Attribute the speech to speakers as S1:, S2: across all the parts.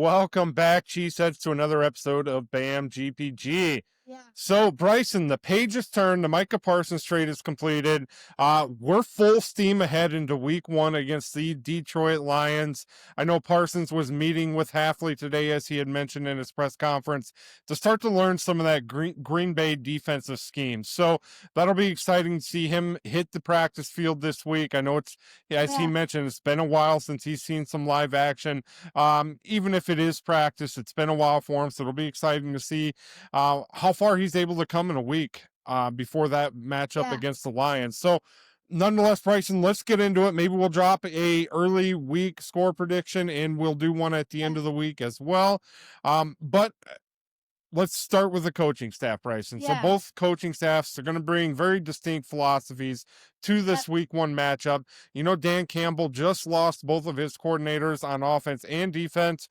S1: Welcome back, Cheeseheads, to another episode of BAM GPG.
S2: Yeah.
S1: So, Bryson, the page is turned. The Micah Parsons trade is completed. We're full steam ahead into week one against the Detroit Lions. I know Parsons was meeting with Hafley today, as he had mentioned in his press conference, to start to learn some of that Green Bay defensive scheme. So that'll be exciting to see him hit the practice field this week. I know it's, as he mentioned, it's been a while since he's seen some live action. Even if it is practice, it's been a while for him, so it'll be exciting to see how far he's able to come in a week before that matchup against the Lions. So nonetheless, Bryson, let's get into it. Maybe we'll drop a early week score prediction and we'll do one at the end of the week as well. But let's start with the coaching staff, Bryson. So both coaching staffs are going to bring very distinct philosophies to this week one matchup. You know, Dan Campbell just lost both of his coordinators on offense and defense.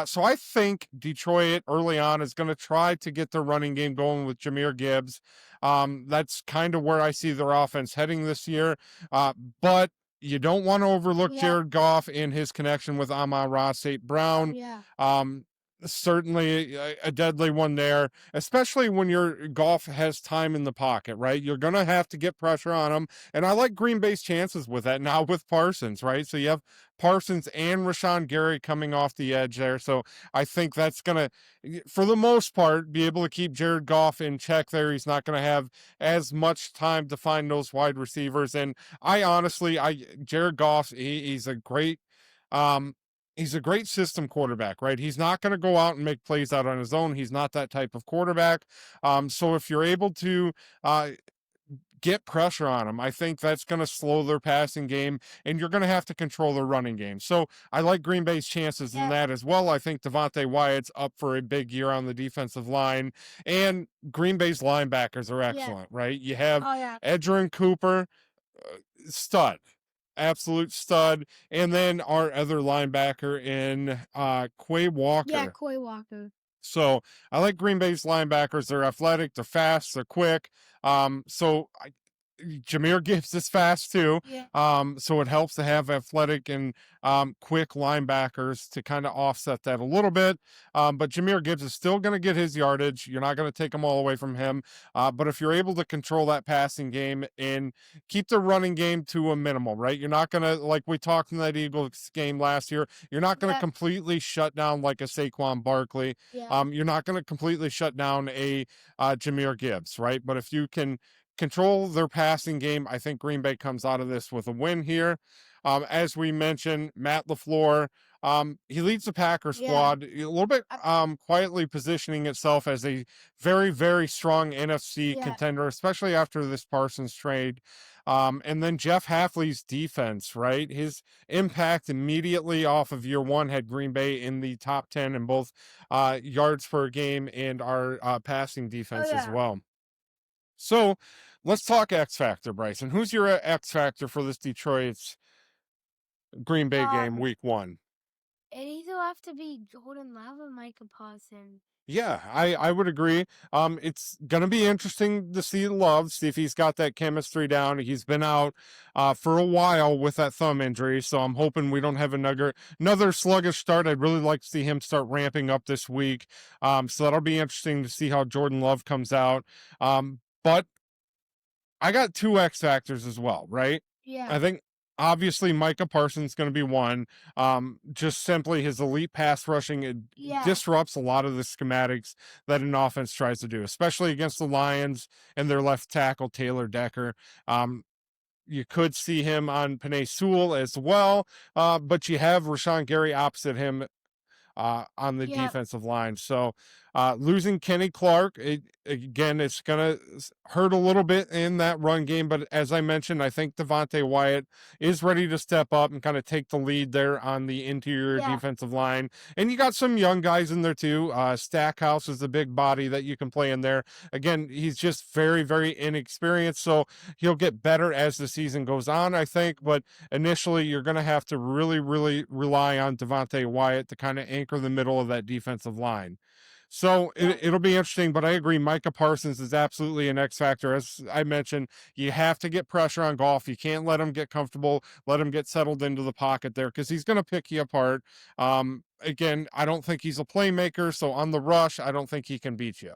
S1: So I think Detroit early on is going to try to get their running game going with Jahmyr Gibbs. That's kind of where I see their offense heading this year. But you don't want to overlook Jared Goff and his connection with Amon-Ra St. Brown. Certainly a deadly one there, especially when your Goff has time in the pocket, right? You're going to have to get pressure on him. And I like Green Bay's chances with that now with Parsons, right? So you have Parsons and Rashawn Gary coming off the edge there. So I think that's going to, for the most part, be able to keep Jared Goff in check there. He's not going to have as much time to find those wide receivers. And Jared Goff, he's a great, he's a great system quarterback, right? He's not going to go out and make plays out on his own. He's not that type of quarterback. So if you're able to get pressure on him, I think that's going to slow their passing game, and you're going to have to control their running game. So I like Green Bay's chances in that as well. I think Devontae Wyatt's up for a big year on the defensive line, and Green Bay's linebackers are excellent, right? You have Edgerrin Cooper, stud. Absolute stud. And then our other linebacker in Quay Walker.
S2: Yeah, Quay Walker.
S1: So I like Green Bay's linebackers. They're athletic, they're fast, they're quick. Jahmyr Gibbs is fast too. So it helps to have athletic and quick linebackers to kind of offset that a little bit. But Jahmyr Gibbs is still going to get his yardage. You're not going to take him all away from him. But if you're able to control that passing game and keep the running game to a minimal, right? You're not going to, like we talked in that Eagles game last year, you're not going to completely shut down like a Saquon Barkley. You're not going to completely shut down a Jahmyr Gibbs, right? But if you can control their passing game, I think Green Bay comes out of this with a win here. As we mentioned, Matt LaFleur, he leads the Packers squad a little bit quietly positioning itself as a very, very strong NFC contender, especially after this Parsons trade. And then Jeff Hafley's defense, right? His impact immediately off of year one had Green Bay in the top 10 in both yards per game and our passing defense as well. So let's talk X Factor, Bryson. Who's your X Factor for this Detroit's Green Bay game week one?
S2: It either have to be Jordan Love or Micah Parsons.
S1: Yeah, I would agree. It's going to be interesting to see Love, see if he's got that chemistry down. He's been out for a while with that thumb injury, so I'm hoping we don't have another sluggish start. I'd really like to see him start ramping up this week. So that'll be interesting to see how Jordan Love comes out. But I got two X Factors as well, right? I think obviously Micah Parsons is going to be one. Just simply his elite pass rushing, it disrupts a lot of the schematics that an offense tries to do, especially against the Lions and their left tackle, Taylor Decker. You could see him on Penei Sewell as well, but you have Rashawn Gary opposite him on the defensive line. So losing Kenny Clark, it's going to hurt a little bit in that run game. But as I mentioned, I think Devontae Wyatt is ready to step up and kind of take the lead there on the interior defensive line. And you got some young guys in there too. Stackhouse is a big body that you can play in there. Again, he's just very, very inexperienced. So he'll get better as the season goes on, I think. But initially, you're going to have to really, really rely on Devontae Wyatt to kind of anchor the middle of that defensive line. So
S2: Yeah.
S1: it'll be interesting, but I agree. Micah Parsons is absolutely an X factor. As I mentioned, you have to get pressure on Goff. You can't let him get comfortable, let him get settled into the pocket there because he's going to pick you apart. Again, I don't think he's a playmaker. So on the rush, I don't think he can beat you.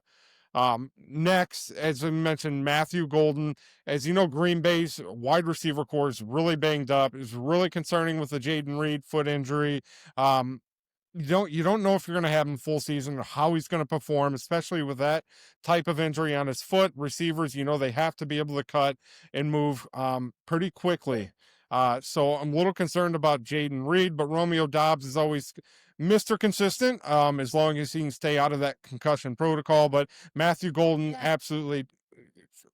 S1: Next, as I mentioned, Matthew Golden. As you know, Green Bay's wide receiver core is really banged up. It's really concerning with the Jaden Reed foot injury. Um, you don't know if you're going to have him full season or how he's going to perform, especially with that type of injury on his foot. Receivers, they have to be able to cut and move pretty quickly. So I'm a little concerned about Jaden Reed, but Romeo Dobbs is always Mr. Consistent as long as he can stay out of that concussion protocol. But Matthew Golden,
S2: Yeah.
S1: absolutely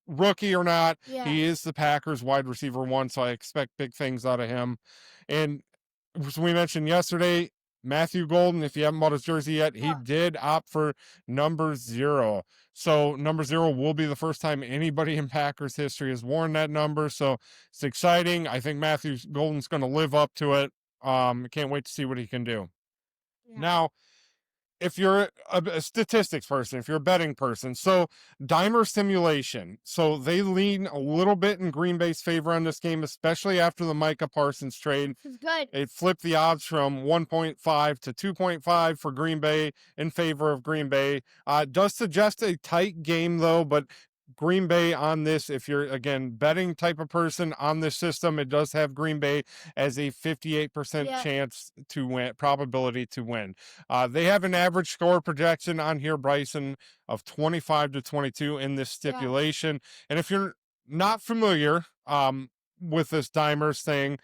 S1: rookie or not,
S2: Yeah.
S1: he is the Packers wide receiver one, so I expect big things out of him. And as we mentioned yesterday, Matthew Golden, if you haven't bought his jersey yet, he did opt for number 0. So number 0 will be the first time anybody in Packers history has worn that number. So it's exciting. I think Matthew Golden's going to live up to it. Can't wait to see what he can do.
S2: Yeah.
S1: Now, if you're a statistics person, if you're a betting person, so Dimer simulation. So they lean a little bit in Green Bay's favor on this game, especially after the Micah Parsons trade.
S2: This is good.
S1: It flipped the odds from 1.5 to 2.5 for Green Bay in favor of Green Bay. It does suggest a tight game, though, but Green Bay on this, if you're, again, betting type of person on this system, it does have Green Bay as a 58% chance to win, probability to win. They have an average score projection on here, Bryson, of 25 to 22 in this stipulation. And if you're not familiar with this Dimers thing,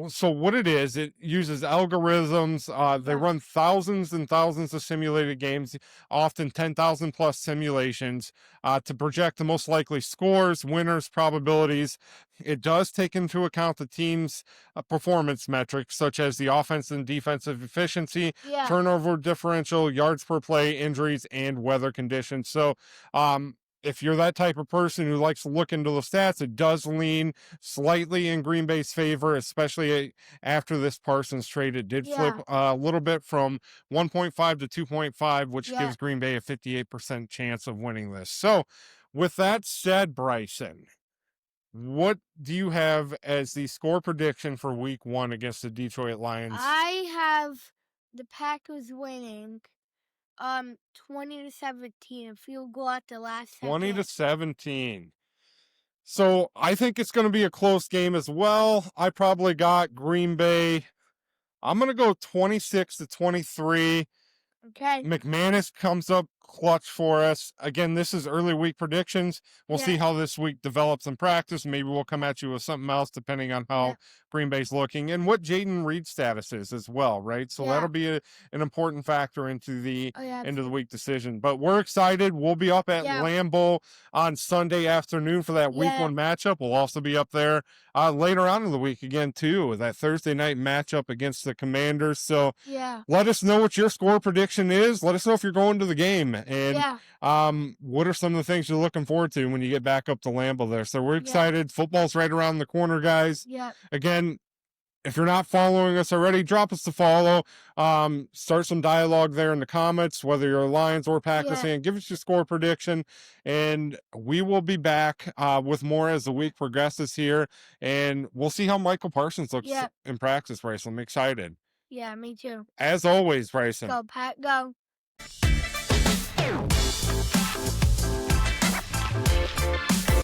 S1: so what it is, it uses algorithms. They run thousands and thousands of simulated games, often 10,000 plus simulations, to project the most likely scores, winners, probabilities. It does take into account the team's performance metrics, such as the offensive and defensive efficiency, turnover differential, yards per play, injuries, and weather conditions. So, if you're that type of person who likes to look into the stats, it does lean slightly in Green Bay's favor, especially after this Parsons trade. It did flip a little bit from 1.5 to 2.5, which gives Green Bay a 58% chance of winning this. So, with that said, Bryson, what do you have as the score prediction for week 1 against the Detroit Lions?
S2: I have the Packers winning 20 to 17, a field goal at the last
S1: 20 to
S2: second.
S1: 17. So I think it's going to be a close game as well. I probably got Green Bay. I'm going to go 26 to 23.
S2: Okay.
S1: McManus comes up clutch for us. Again, this is early week predictions. We'll see how this week develops in practice. Maybe we'll come at you with something else depending on how Green Bay's looking and what Jaden Reed's status is as well, right? So that'll be an important factor into the end of the week decision. But we're excited. We'll be up at Lambeau on Sunday afternoon for that week 1 matchup. We'll also be up there later on in the week again too, with that Thursday night matchup against the Commanders. So let us know what your score prediction is. Let us know if you're going to the game. And what are some of the things you're looking forward to when you get back up to Lambeau there? So we're excited. Football's right around the corner, guys. Again, if you're not following us already, drop us a follow. Start some dialogue there in the comments, whether you're a Lions or Packers fan. Give us your score prediction, and we will be back with more as the week progresses here. And we'll see how Micah Parsons looks in practice, Bryson. I'm excited.
S2: Yeah, me too.
S1: As always, Bryson.
S2: Go, Pat, go.